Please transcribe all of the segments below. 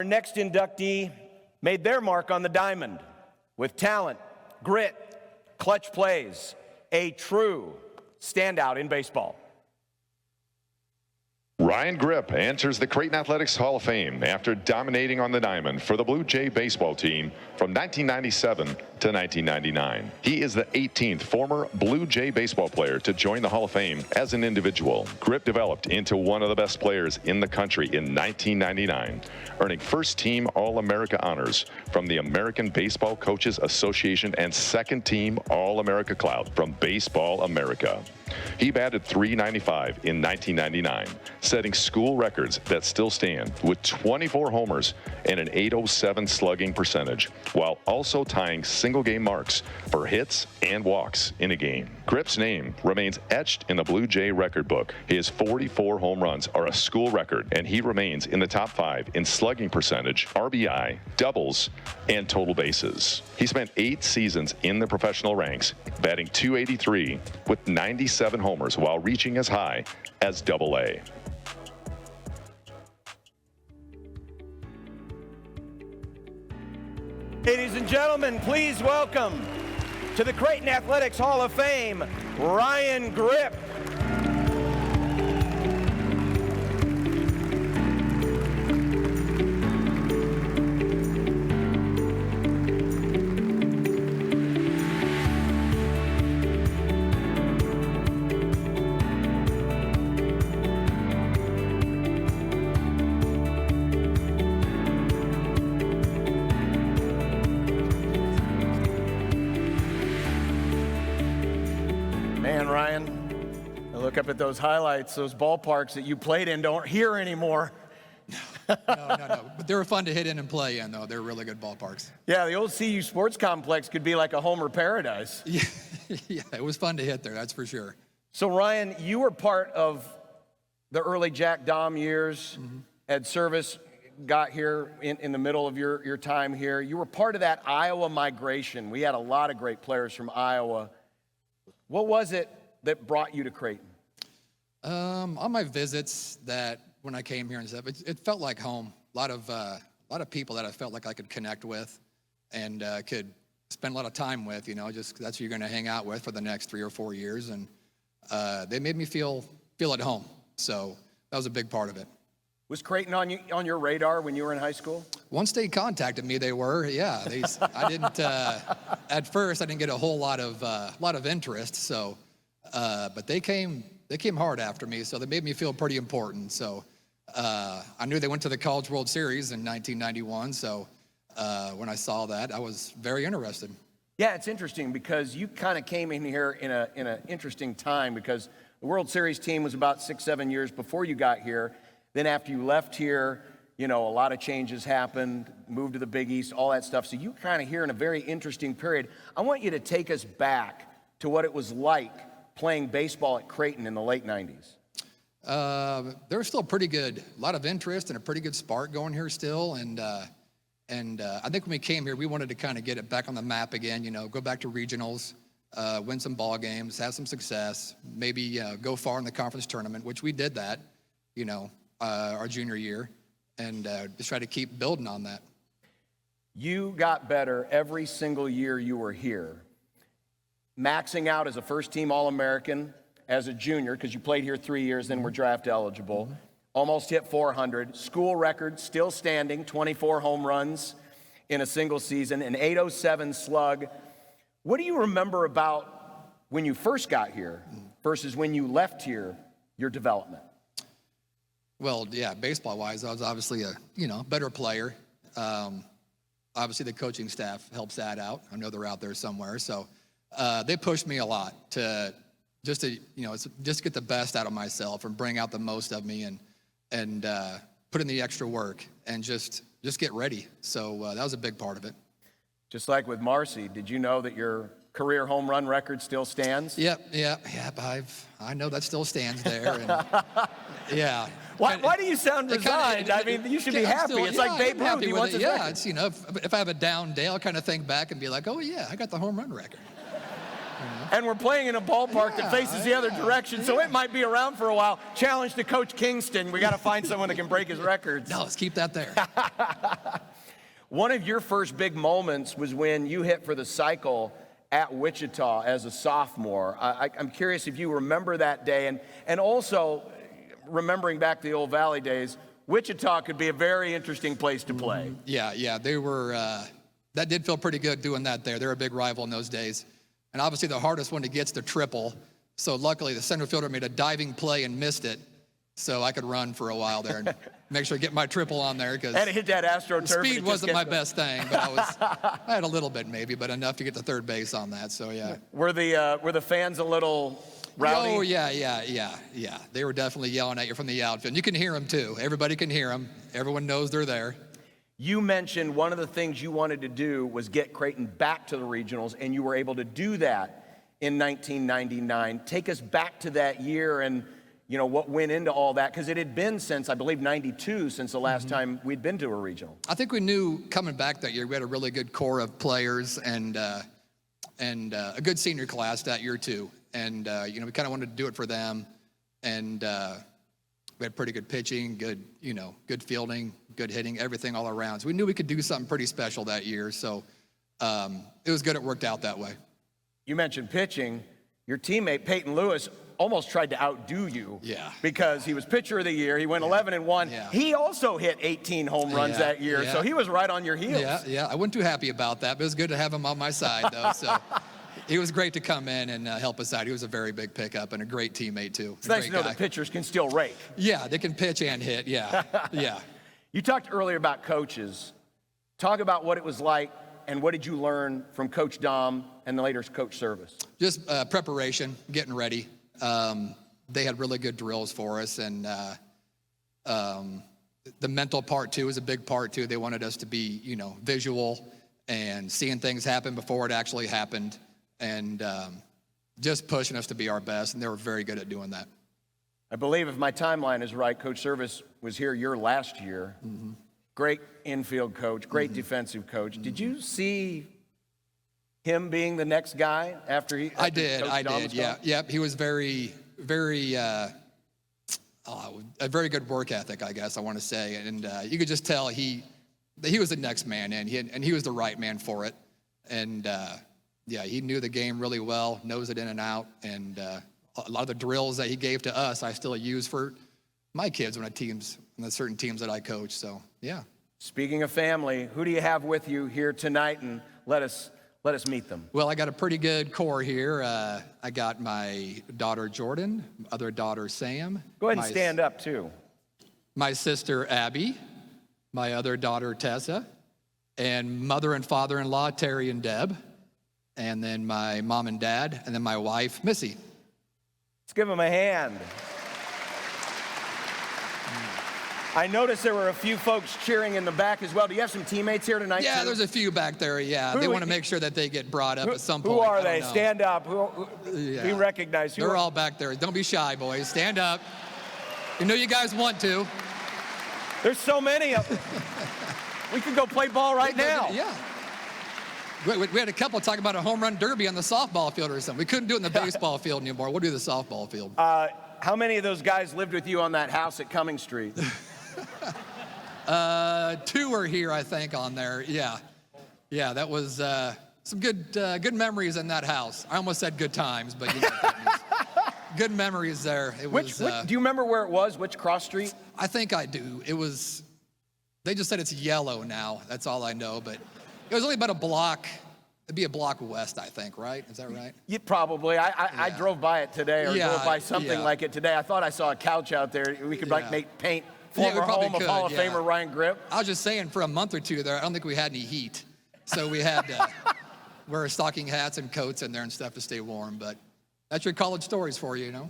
Our next inductee made their mark on the diamond with talent, grit, clutch plays, a true standout in baseball. Ryan Gripp enters the Creighton Athletics Hall of Fame after dominating on the diamond for the Blue Jay baseball team from 1997 to 1999. He is the 18th former Blue Jay baseball player to join the Hall of Fame as an individual. Gripp developed into one of the best players in the country in 1999, earning first-team All-America honors from the American Baseball Coaches Association and second-team All-America Cloud from Baseball America. He batted .395 in 1999, setting school records that still stand with 24 homers and an .807 slugging percentage, while also tying single-game marks for hits and walks in a game. Gripp's name remains etched in the Blue Jay record book. His 44 home runs are a school record, and he remains in the top 5 in slugging percentage, RBI, doubles, and total bases. He spent 8 seasons in the professional ranks, batting .283 with 97 homers while reaching as high as AA. Ladies and gentlemen, please welcome to the Creighton Athletics Hall of Fame, Ryan Gripp. Man, Ryan, I look up at those highlights, those ballparks that you played in don't hear anymore. No. But they were fun to hit in and play in, though. They're really good ballparks. Yeah, the old CU Sports Complex could be like a Homer paradise. Yeah, it was fun to hit there, that's for sure. So, Ryan, you were part of the early Jack Dahm years. Ed Service got here in the middle of your time here. You were part of that Iowa migration. We had a lot of great players from Iowa. What was it that brought you to Creighton? On my visits, that when I came here and stuff, it felt like home. A lot of people that I felt like I could connect with and could spend a lot of time with. You know, just that's who you're going to hang out with for the next 3 or 4 years, and they made me feel at home. So that was a big part of it. Was Creighton on your radar when you were in high school? Once they contacted me, they were. Yeah, I didn't. At first, I didn't get a whole lot of interest. So, but they came hard after me. So they made me feel pretty important. So I knew they went to the College World Series in 1991. So when I saw that, I was very interested. Yeah, it's interesting because you kind of came in here in an interesting time because the World Series team was about 6-7 years before you got here. Then after you left here, you know, a lot of changes happened, moved to the Big East, all that stuff. So you kind of here in a very interesting period. I want you to take us back to what it was like playing baseball at Creighton in the late 90s. There was still pretty good, a lot of interest and a pretty good spark going here still. And I think when we came here, we wanted to kind of get it back on the map again, you know, go back to regionals, win some ball games, have some success, maybe go far in the conference tournament, which we did that, you know, our junior year, and just try to keep building on that. You got better every single year you were here, maxing out as a first-team All-American as a junior, because you played here 3 years, then were draft eligible. Almost hit 400. School record still standing, 24 home runs in a single season, an .807 slug. What do you remember about when you first got here versus when you left here, your development? Well, yeah, baseball-wise, I was obviously a, better player. Obviously, the coaching staff helps that out. I know they're out there somewhere. So they pushed me a lot to just get the best out of myself and bring out the most of me and put in the extra work and just get ready. So that was a big part of it. Just like with Marcy, did you know that your career home run record still stands? Yep. I know that still stands there. And, yeah. Why do you sound resigned? I mean, you should be happy. It's like Babe Ruth. He wants his record. Yeah, it's, if I have a down day, I'll kind of think back and be like, oh, yeah, I got the home run record. And we're playing in a ballpark that faces the other direction, so it might be around for a while. Challenge to Coach Kingston. We got to find someone that can break his records. No, let's keep that there. One of your first big moments was when you hit for the cycle at Wichita as a sophomore. I'm curious if you remember that day, and also remembering back the old Valley days, Wichita could be a very interesting place to play. Yeah, they were, that did feel pretty good doing that there. They were a big rival in those days. And obviously the hardest one to get's the triple. So luckily the center fielder made a diving play and missed it. So I could run for a while there and make sure I get my triple on there. And it hit that AstroTurf. Speed wasn't my best thing, but I had a little bit maybe, but enough to get to third base on that, so yeah. Were the fans a little rowdy? Oh, yeah. They were definitely yelling at you from the outfield. You can hear them too. Everybody can hear them. Everyone knows they're there. You mentioned one of the things you wanted to do was get Creighton back to the regionals, and you were able to do that in 1999. Take us back to that year and what went into all that, because it had been since, I believe, 92 since the last time we'd been to a regional. I think we knew coming back that year we had a really good core of players and a good senior class that year too. And we kind of wanted to do it for them, and we had pretty good pitching, good fielding, good hitting, everything all around. So we knew we could do something pretty special that year. So it was good. It worked out that way. You mentioned pitching. Your teammate Peyton Lewis almost tried to outdo you. Yeah. Because he was pitcher of the year. He went 11-1. Yeah. He also hit 18 home runs that year. Yeah. So he was right on your heels. Yeah. I wasn't too happy about that, but it was good to have him on my side though. So he was great to come in and help us out. He was a very big pickup and a great teammate too. It's nice to know that pitchers can still rake. Yeah, they can pitch and hit. Yeah. You talked earlier about coaches. Talk about what it was like and what did you learn from Coach Dom and the later Coach Service? Just preparation, getting ready. They had really good drills for us, and the mental part too is a big part too. They wanted us to be, visual and seeing things happen before it actually happened, and just pushing us to be our best, and they were very good at doing that. I believe if my timeline is right, Coach Service was here your last year. Mm-hmm. Great infield coach, great defensive coach. Mm-hmm. Did you see him being the next guy after he? I did. Yeah. Yep. He was very, very, a very good work ethic, I guess I want to say, and you could just tell he was the next man in, and he was the right man for it, and he knew the game really well, knows it in and out, and a lot of the drills that he gave to us, I still use for my kids on the certain teams that I coach. So yeah. Speaking of family, who do you have with you here tonight, and let us meet them. Well, I got a pretty good core here. I got my daughter Jordan, other daughter Sam. Go ahead and stand up too. My sister Abby, my other daughter Tessa, and mother and father-in-law Terry and Deb, and then my mom and dad, and then my wife Missy. Let's give them a hand. I noticed there were a few folks cheering in the back as well. Do you have some teammates here tonight? Yeah, too? There's a few back there, yeah. They want to make sure that they get brought up at some point. Who are they? Stand up. We recognize you. They're all back there. Don't be shy, boys. Stand up. You know you guys want to. There's so many of them. We could go play ball right now. Yeah. We had a couple talking about a home run derby on the softball field or something. We couldn't do it in the baseball field anymore. We'll do the softball field. How many of those guys lived with you on that house at Cumming Street? 2 are here, I think, on there. Yeah, that was some good memories in that house. I almost said good times, but you know what that means. Good memories there. Do you remember where it was? Which cross street? I think I do. They just said it's yellow now. That's all I know, but it was only about a block. It'd be a block west, I think, right? Is that right? Yeah, probably. I drove by it today, or drove by something like it today. I thought I saa couch out there. We could make paint. Former home of Hall of Famer Ryan Gripp. I was just saying, for a month or two there, I don't think we had any heat. So we had to wear stocking hats and coats in there and stuff to stay warm. But that's your college stories for you,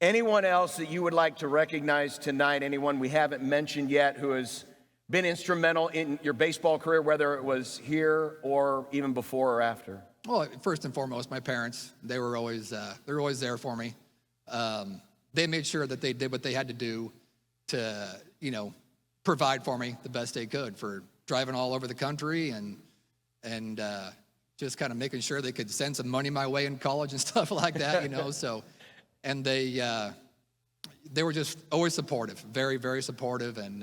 Anyone else that you would like to recognize tonight, anyone we haven't mentioned yet who has been instrumental in your baseball career, whether it was here or even before or after? Well, first and foremost, my parents. They were always there for me. They made sure that they did what they had to do to, provide for me the best they could, for driving all over the country and just kind of making sure they could send some money my way in college and stuff like that, you know. So, and they were just always supportive, very, very supportive, and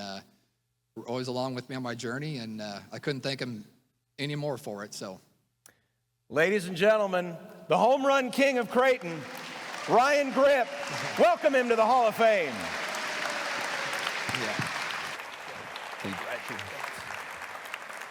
were always along with me on my journey. And I couldn't thank them any more for it. So, ladies and gentlemen, the home run king of Creighton, Ryan Gripp. Welcome him to the Hall of Fame. yeah. Congratulations.